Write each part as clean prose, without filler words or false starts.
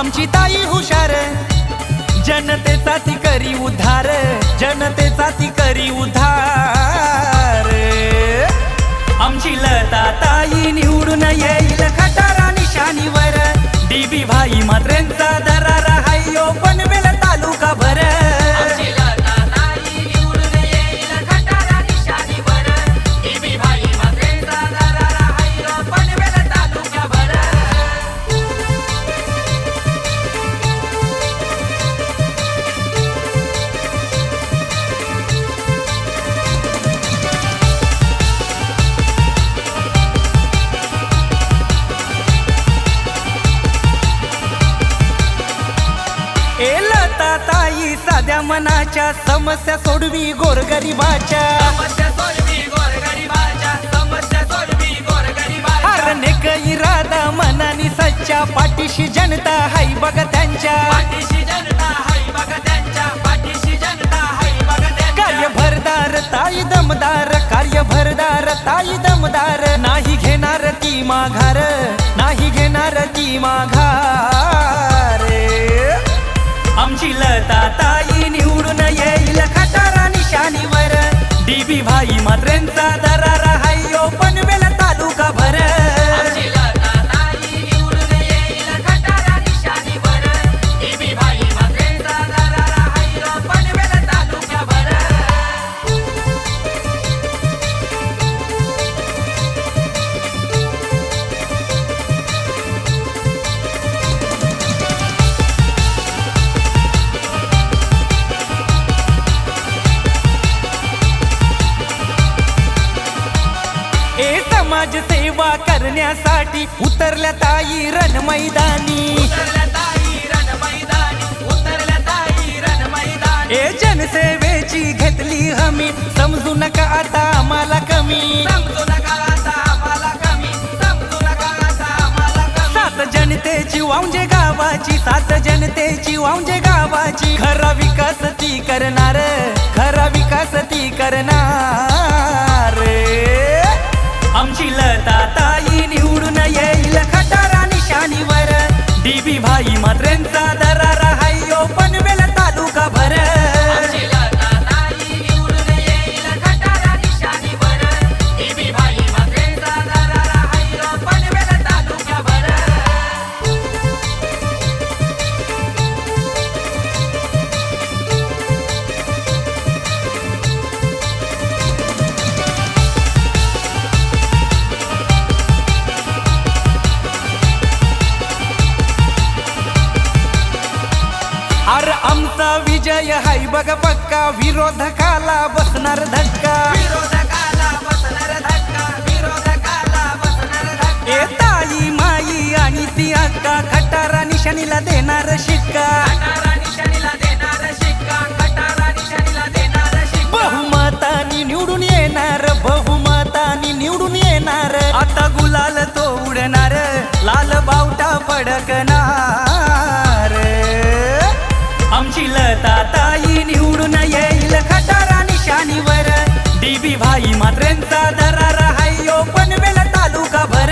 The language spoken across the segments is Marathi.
आमची ताई हुशार, जनतेचा ती करी उद्धार, जनतेचा ती करी उद्धार। आमची लता ताई निवडून येईल खटारा निशाणीवर, डीबी भाई म्हात्रेंचा दरारा हायो पनवेल तालुका भर। लता ताई साध्या मनाच्या समस्या सोडवी गोरगरिबाच्या, हरनेक इरादा मनानी सच्चा, पाठीशी जनता हाय बघ त्यांच्या, कार्य भरदार ताई दमदार, कार्य भरदार ताई दमदार, नाही घेणार ती माघार, नाही घेणार ती माघार। आमची लता ताई निवडून येईल खटारा निशाणीवर, डीबी भाई म्हात्रेंचा दरारा हायो पनवेल तालुका भर। समाज सेवा करण्यासाठी उतरल्या ताई रण मैदानी, जनसेवेची घेतली हमी, समजू नका आता आम्हाला कमी, सात जनतेची वांजे गावाची, सात जनतेची वांजे गावाची, खरा विकास ती करणार, खरा विकास ती करणार। आमची लता ताई निवडून येईल खटारा निशाणीवर, डीबी भाई म्हात्रेंचा दरारा हायो पनवेल तालुका भर। अरे आमचा विजय हाय बघ पक्का, विरोधकाला बसणार धक्का, ए ताई माई आणि ती अक्का, खटारा निशाणीला देणार शिक्का, बहुमतानी निवडून येणार, बहुमतानी निवडून येणार, आता गुलाल तो उडणार, लाल बावटा फडकणार। आमची लता ताई निवडून येईल खटारा निशाणीवर, डीबी भाई म्हात्रेंचा दरारा हायो पनवेल तालुका भर।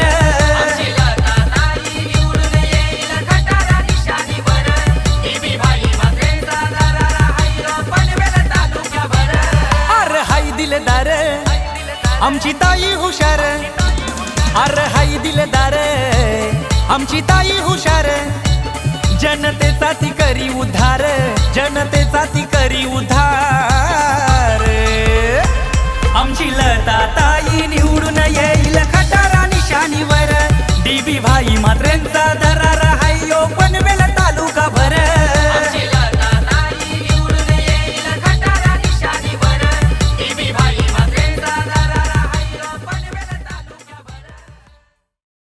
अरे हाय दिलदार आमची ताई हुशार, अरे हाय दिलदार आमची ताई हुशार, जनतेचा ती करी उद्धार, जनतेचा ती करी उद्धार। आमची लता ताई निवडून येईल खटारा निशाणीवर, डीबी भाई म्हात्रेंचा